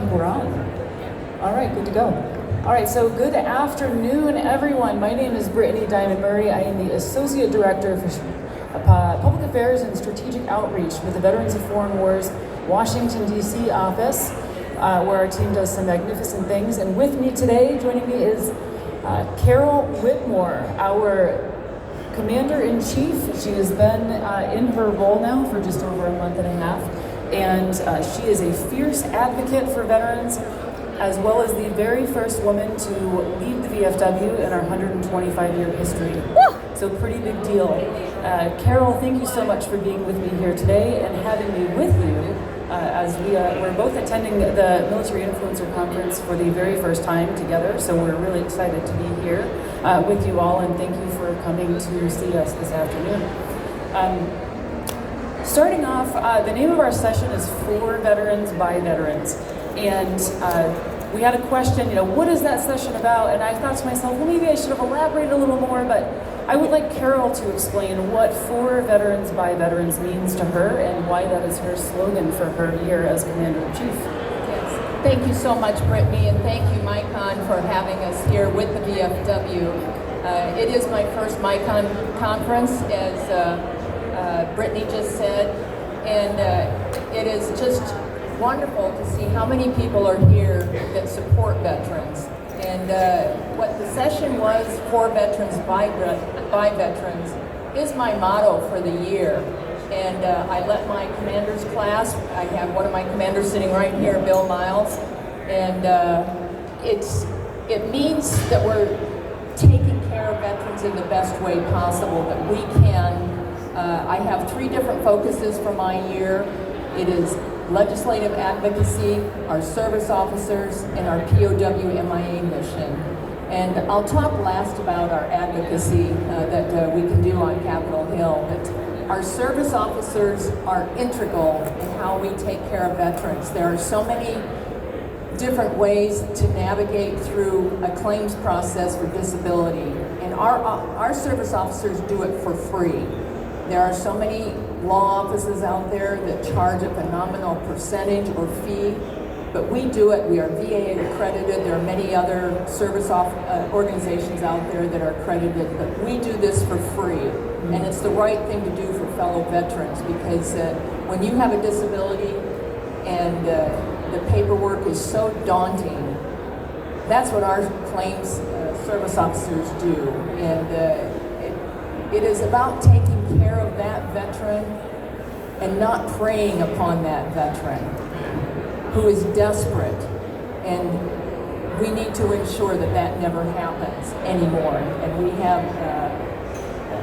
think we're on. All right, good to go. All right, so good afternoon, everyone. My name is Brittany Diamond Murray. I am the Associate Director for Public Affairs and Strategic Outreach with the Veterans of Foreign Wars Washington, D.C. office, where our team does some magnificent things. And with me today, joining me is Carol Whitmore, our Commander-in-Chief. She has been in her role now for just over a month and a half, and she is a fierce advocate for veterans, as well as the very first woman to lead the VFW in our 125-year history. So pretty big deal. Carol, thank you so much for being with me here today and having me with you as we're both attending the Military Influencer Conference for the very first time together. So we're really excited to be here with you all, and thank you for coming to see us this afternoon. Starting off, the name of our session is For Veterans by Veterans. And we had a question, what is that session about? And I thought to myself, well, maybe I should have elaborated a little more, but I would like Carol to explain what For Veterans by Veterans means to her and why that is her slogan for her year as Commander-in-Chief. Yes, thank you so much, Brittany, and thank you, MICON, for having us here with the VFW. It is my first MICON conference, as Brittany just said, and it is just wonderful to see how many people are here that support veterans. And what the session was, For Veterans by Veterans, is my motto for the year. And I let my commander's class, I have one of my commanders sitting right here, Bill Miles, and it means that we're taking care of veterans in the best way possible that we can. I have 3 different focuses for my year. It is legislative advocacy, our service officers, and our POW MIA mission. And I'll talk last about our advocacy that we can do on Capitol Hill. But our service officers are integral in how we take care of veterans. There are so many different ways to navigate through a claims process for disability. And our service officers do it for free. There are so many law offices out there that charge a phenomenal percentage or fee, but we do it. We are VA accredited. There are many other service organizations out there that are accredited, but we do this for free. And it's the right thing to do for fellow veterans, because when you have a disability and the paperwork is so daunting, that's what our claims service officers do. And it is about taking care of that veteran and not preying upon that veteran who is desperate. And we need to ensure that that never happens anymore. And we have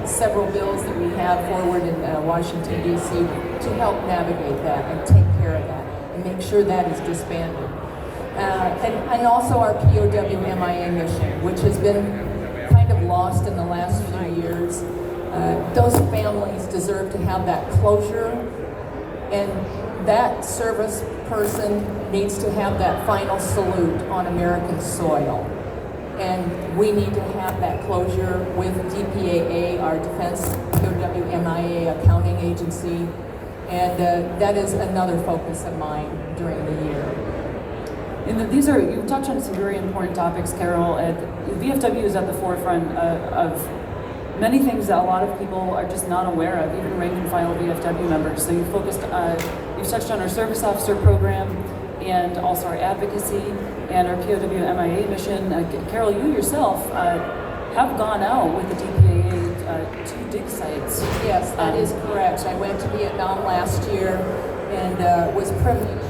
several bills that we have forward in Washington, D.C. to help navigate that and take care of that and make sure that is disbanded. And also our POW MIA mission, which has been kind of lost in the last few years. Those families deserve to have that closure, and that service person needs to have that final salute on American soil. And we need to have that closure with DPAA, our Defense POW MIA accounting agency, and that is another focus of mine during the year. And you touched on some very important topics, Carol. The VFW is at the forefront of many things that a lot of people are just not aware of, even rank and file VFW members. So you've touched on our service officer program and also our advocacy and our POW MIA mission. Carol, you yourself have gone out with the DPAA to dig sites. Yes, that is correct. I went to Vietnam last year and was privileged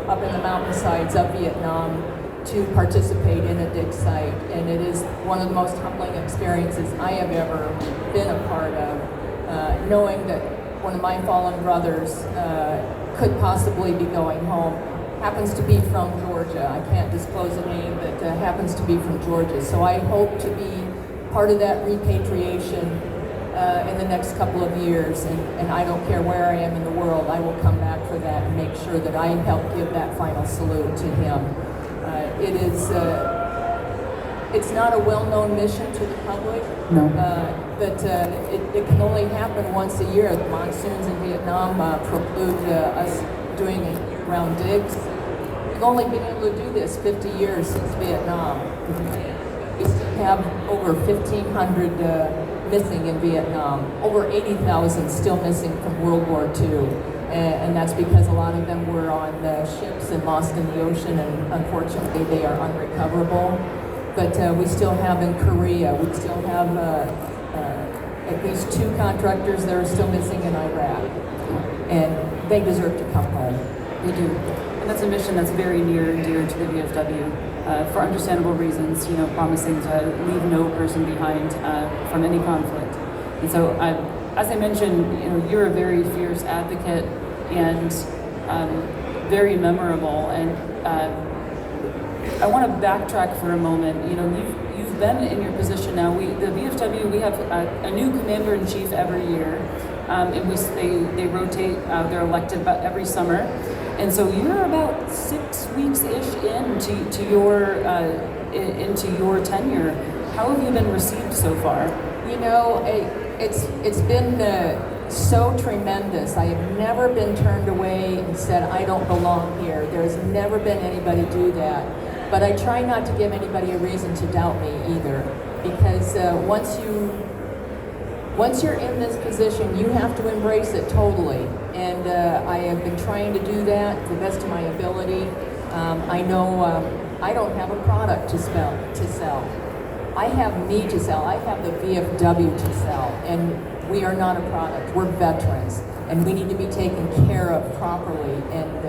up in the mountainsides of Vietnam to participate in a dig site, and it is one of the most humbling experiences I have ever been a part of, knowing that one of my fallen brothers could possibly be going home. Happens to be from Georgia. I can't disclose a name, but happens to be from Georgia. So I hope to be part of that repatriation in the next couple of years, and I don't care where I am in the world, I will come back for that and make sure that I help give that final salute to him. It's not a well-known mission to the public, no. But it can only happen once a year. The monsoons in Vietnam preclude us doing year-round digs, we've only been able to do this 50 years since Vietnam. We still have over 1,500 missing in Vietnam, over 80,000 still missing from World War II. And that's because a lot of them were on ships and lost in the ocean, and unfortunately they are unrecoverable. But we still have in Korea, we still have at least 2 contractors that are still missing in Iraq. And they deserve to come home. They do. And that's a mission that's very near and dear to the VFW for understandable reasons, promising to leave no person behind from any conflict. And so, as I mentioned, you're a very fierce advocate and very memorable. And I want to backtrack for a moment. You've been in your position now. The VFW, we have a new commander-in-chief every year. And they rotate, they're elected about every summer. And so you're about 6 weeks-ish into your tenure. How have you been received so far? It's been so tremendous. I have never been turned away and said, I don't belong here. There's never been anybody do that. But I try not to give anybody a reason to doubt me either. Because once you're in this position, you have to embrace it totally. And I have been trying to do that to the best of my ability. I know I don't have a product to sell. I have me to sell. I have the VFW to sell. And we are not a product. We're veterans. And we need to be taken care of properly and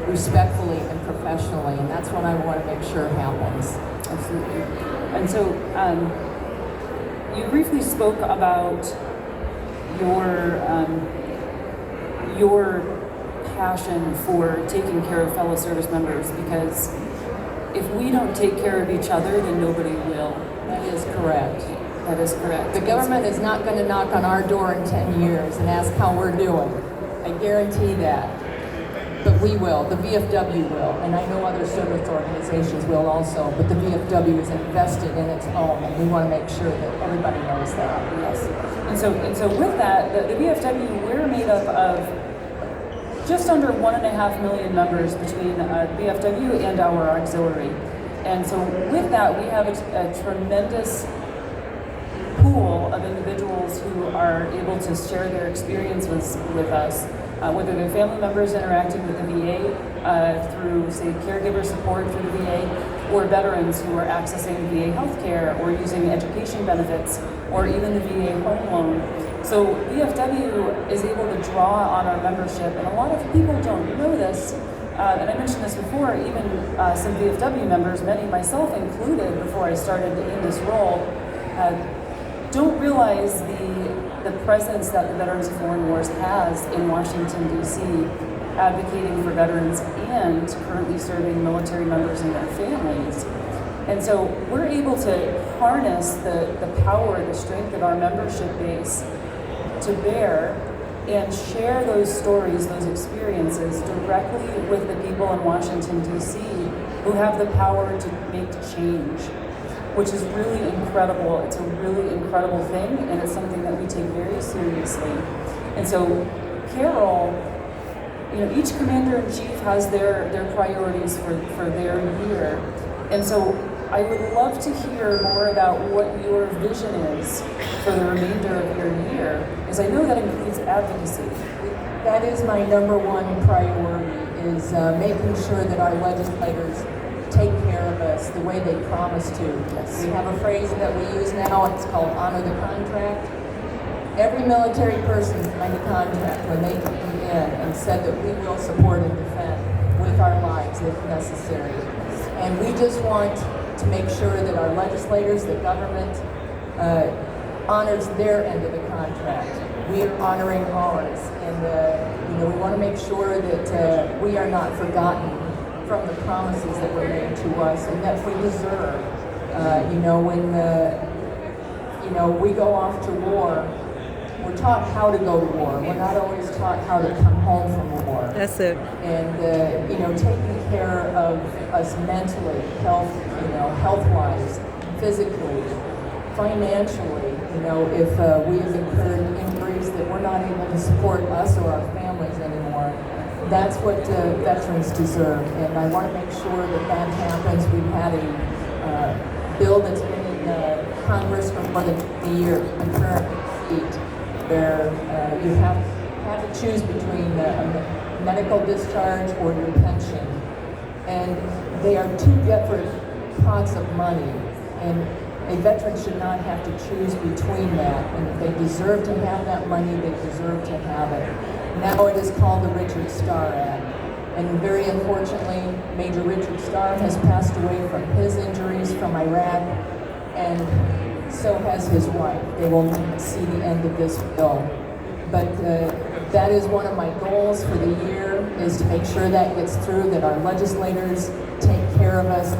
respectfully and professionally. And that's what I want to make sure happens. Absolutely. And so, you briefly spoke about your passion for taking care of fellow service members, because if we don't take care of each other, then nobody will. That is correct. That is correct. The government is not going to knock on our door in 10 years and ask how we're doing. I guarantee that. But we will. The VFW will. And I know other service organizations will also. But the VFW is invested in its own, and we want to make sure that everybody knows that. Yes. And so with that, the VFW, we're made up of just under 1.5 million members between VFW and our auxiliary. And so with that, we have a tremendous pool of individuals who are able to share their experiences with us, whether they're family members interacting with the VA through, say, caregiver support through the VA, or veterans who are accessing VA healthcare or using education benefits, or even the VA home loan. So VFW is able to draw on our membership, and a lot of people don't know this. And I mentioned this before, even some VFW members, many myself included before I started in this role, don't realize the presence that the Veterans of Foreign Wars has in Washington, D.C., advocating for veterans and currently serving military members and their families. And so we're able to harness the power, the strength of our membership base to bear and share those stories, those experiences directly with the people in Washington, D.C. who have the power to make change, which is really incredible. It's a really incredible thing, and it's something that we take very seriously. And so Carol, each commander-in-chief has their priorities for their year. And so I would love to hear more about what your vision is for the remainder of your year, because I know that includes advocacy. That is my number one priority, is making sure that our legislators take care of us the way they promise to. Yes. We have a phrase that we use now, it's called honor the contract. Every military person signed a contract when they came in and said that we will support and defend with our lives if necessary. And we just want to make sure that our legislators, the government, honors their end of the contract. We are honoring ours, and we want to make sure that we are not forgotten from the promises that were made to us and that we deserve. When we go off to war, we're taught how to go to war. We're not always taught how to come home from a war. That's it. And taking care of us mentally, health-wise, physically, financially. If we have incurred injuries that we're not able to support us or our families anymore, that's what veterans deserve, and I want to make sure that that happens. We've had a bill that's been in Congress for more than a year, concurrent feet, where you have to choose between a medical discharge or your pension, and they are two different pots of money, and a veteran should not have to choose between that, and if they deserve to have that money, they deserve to have it. Now it is called the Richard Starr Act, and very unfortunately, Major Richard Starr has passed away from his injuries from Iraq, and so has his wife. They will not see the end of this bill. But that is one of my goals for the year, is to make sure that gets through, that our legislators take care of us.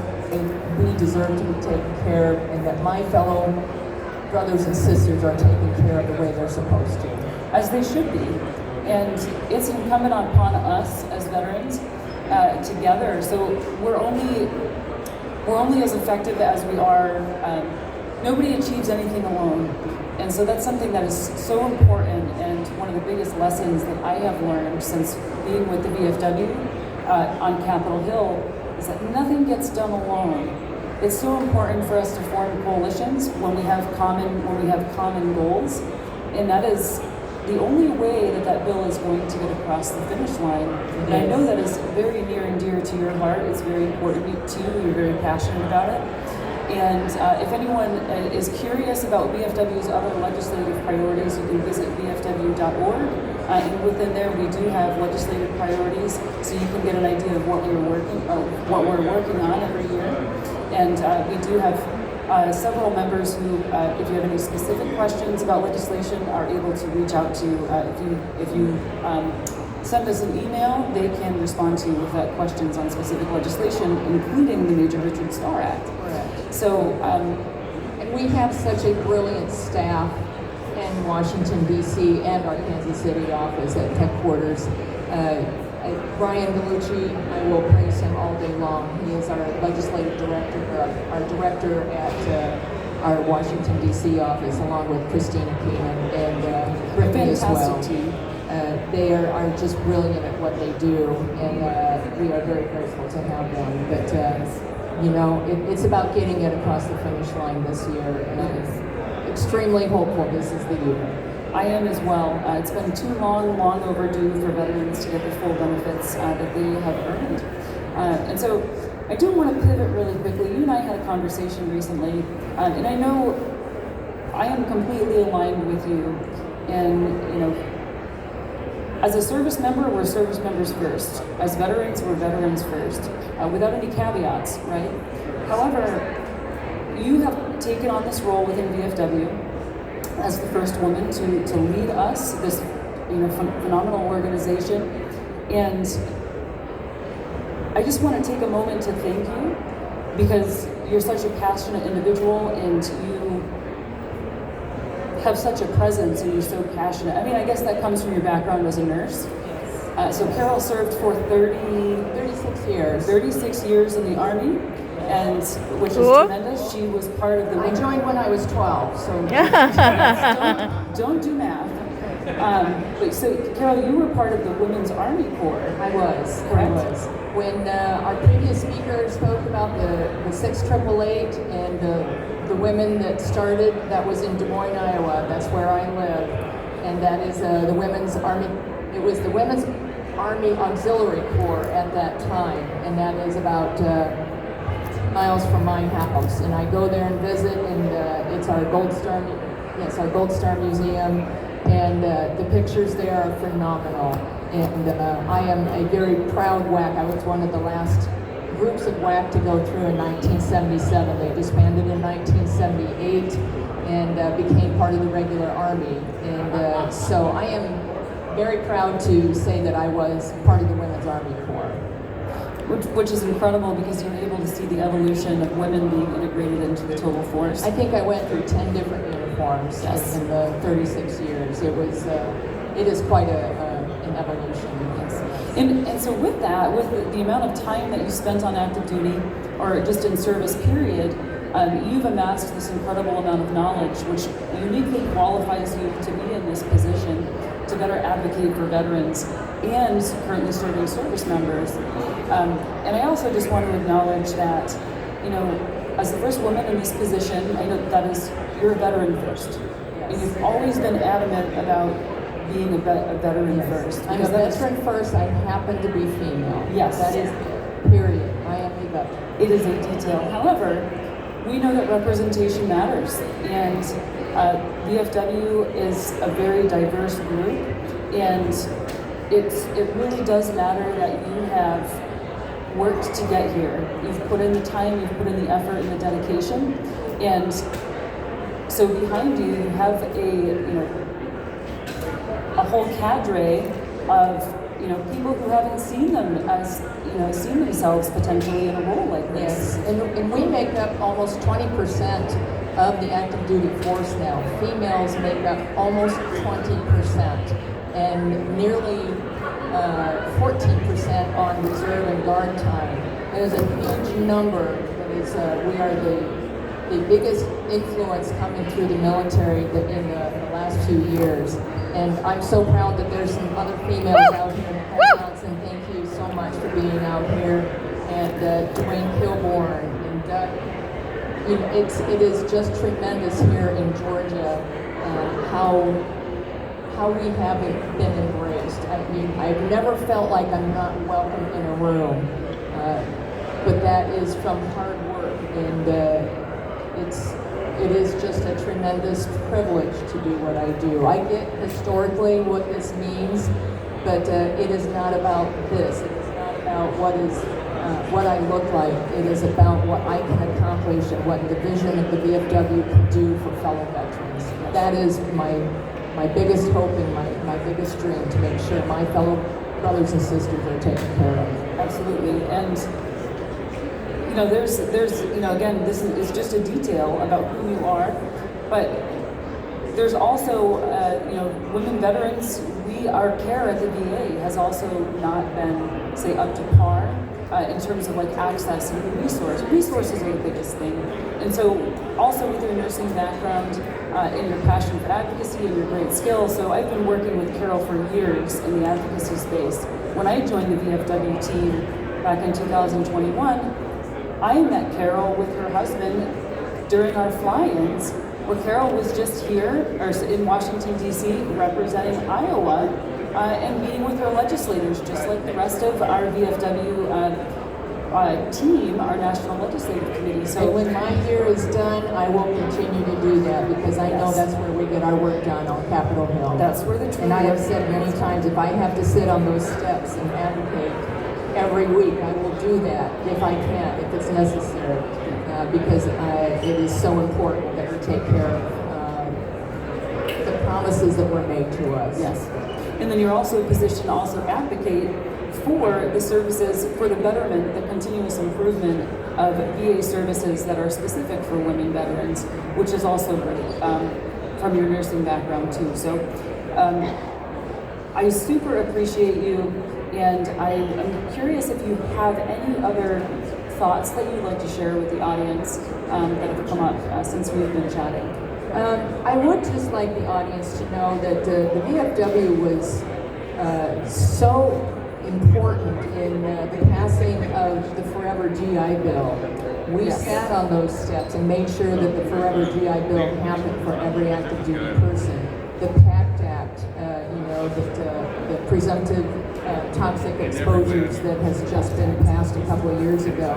We deserve to be taken care of, and that my fellow brothers and sisters are taken care of the way they're supposed to. As they should be. And it's incumbent upon us as veterans together. So we're only as effective as we are. Nobody achieves anything alone. And so that's something that is so important, and one of the biggest lessons that I have learned since being with the VFW on Capitol Hill is that nothing gets done alone. It's so important for us to form coalitions when we have common goals, and that is the only way that bill is going to get across the finish line. And I know that is very near and dear to your heart. It's very important to you. You're very passionate about it. And if anyone is curious about VFW's other legislative priorities, you can visit vfw.org. And within there, we do have legislative priorities, so you can get an idea of what we're working on every year. And we do have several members who, if you have any specific questions about legislation, are able to reach out to. If you send us an email, they can respond to you with questions on specific legislation, including the Major Richard Starr Act. Correct. So, and we have such a brilliant staff in Washington, D.C. and our Kansas City office at headquarters. Brian Gallucci, I will praise him all day long. He is our legislative director, or our director at our Washington, D.C. office, along with Christina Keenan and Brittany as well. Team. They are just brilliant at what they do, and we are very grateful to have them. But it's about getting it across the finish line this year, and I'm extremely hopeful this is the year. I am as well. It's been too long overdue for veterans to get the full benefits that they have earned. And so I do want to pivot really quickly. You and I had a conversation recently, and I know I am completely aligned with you. And, as a service member, we're service members first. As veterans, we're veterans first, without any caveats, right? However, you have taken on this role within VFW as the first woman to lead us, this phenomenal organization. And I just want to take a moment to thank you, because you're such a passionate individual and you have such a presence and you're so passionate. I mean, I guess that comes from your background as a nurse. So Carol served for 36 years. 36 years in the Army, and which is tremendous. She was part of the... I joined when I was 12, so... don't do math. But so, Carol, you were part of the Women's Army Corps. I was. Correct? I was. When our previous speaker spoke about the 6888 and the women that started, that was in Des Moines, Iowa. That's where I live. And that is the Women's Army. It was the Women's Army Auxiliary Corps at that time. And that is about 2 miles from my house. And I go there and visit, and it's our Gold Star Museum. And the pictures there are phenomenal. And I am a very proud WAC. I was one of the last groups of WAC to go through in 1977. They disbanded in 1978 and became part of the regular Army. And so I am very proud to say that I was part of the Women's Army Corps. Which is incredible, because you're able to see the evolution of women being integrated into the total force. I think I went through 10 different uniforms in the 36 years. It is quite an evolution. And so with that, with the amount of time that you spent on active duty, or just in service period, you've amassed this incredible amount of knowledge, which uniquely qualifies you to be in this position, to better advocate for veterans. and currently serving service members. And I also just want to acknowledge that, you know, as the first woman in this position, I know that is, you're a veteran first. And you've always been adamant about being a veteran first. I'm a veteran first, I happen to be female. Yes. That is, period. I am a veteran. It is a detail. However, we know that representation matters, and VFW is a very diverse group, and it really does matter that you have worked to get here. You've put in the time, you've put in the effort and the dedication, and so behind you, you have a whole cadre of people who haven't seen them as seen themselves potentially in a role like this. Yes, and we make up almost 20% of the active duty force now. Females make up almost 20%, and nearly 14% on reserve and guard time. It is a huge number. That is, we are the biggest influence coming through the military in the last few years. And I'm so proud that there's some other females out here. Nicole Johnson, thank you so much for being out here. And Dwayne Kilborn and Doug. It is just tremendous here in Georgia how we have been embraced. I mean, I've never felt like I'm not welcome in a room, but that is from hard work, and it is just a tremendous privilege to do what I do. I get historically what this means, but it is not about this. It is not about what I look like. It is about what I can accomplish and what the vision of the VFW can do for fellow veterans. That is my biggest hope and my biggest dream, to make sure my fellow brothers and sisters are taken care of. Absolutely. And there's again, this is just a detail about who you are, but there's also women veterans. Our care at the VA has also not been, say, up to par in terms of like access and resources are the biggest thing. And so also with your nursing background and your passion for advocacy and your great skills, so I've been working with Carol for years in the advocacy space. When I joined the VFW team back in 2021, I met Carol with her husband during our fly-ins, where Carol was just here, or in Washington, D.C., representing Iowa, and meeting with her legislators, just like the rest of our VFW team, our National Legislative Committee. So when my year is done, I will continue to do that, because I know that's where we get our work done, on Capitol Hill. That's where the true And I have said many times, if I have to sit on those steps and advocate every week, I will do that if I can, if it's necessary, because it is so important that we take care of the promises that were made to us. Yes. And then you're also positioned to also advocate for the services, for the betterment, the continuous improvement of VA services that are specific for women veterans, which is also great from your nursing background too. So I super appreciate you, and I'm curious if you have any other thoughts that you'd like to share with the audience that have come up since we've been chatting. I would just like the audience to know that the VFW was so important in the passing of the Forever GI Bill. We sat on those steps and made sure that the Forever GI Bill happened for every active duty person. The PACT Act, the presumptive toxic exposures that has just been passed a couple of years ago.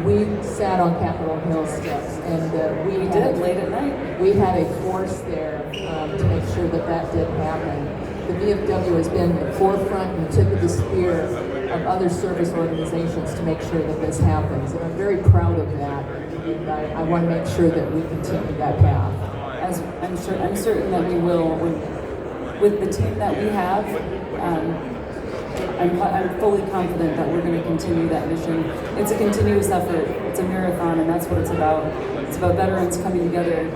We sat on Capitol Hill steps, and we did it late at night. We had a force there to make sure that did happen. The VFW has been at the forefront and tip of the spear of other service organizations to make sure that this happens, and I'm very proud of that. And I want to make sure that we continue that path. As I'm certain that we will. With the team that we have, I'm fully confident that we're going to continue that mission. It's a continuous effort. It's a marathon, and that's what it's about. It's about veterans coming together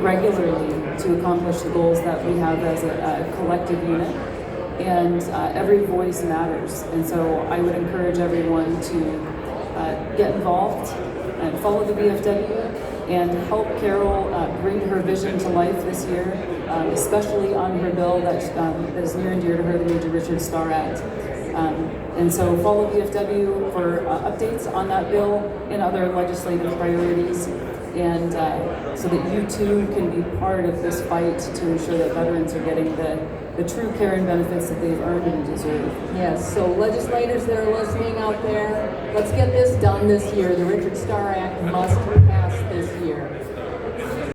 regularly to accomplish the goals that we have as a collective unit. And every voice matters. And so I would encourage everyone to get involved and follow the VFW and help Carol bring her vision to life this year especially on her bill that is near and dear to her, the Major Richard Starr Act. And so follow VFW for updates on that bill and other legislative priorities, and so that you too can be part of this fight to ensure that veterans are getting the true care and benefits that they've earned and deserve. Yes, so legislators that are listening out there, let's get this done this year. The Richard Starr Act must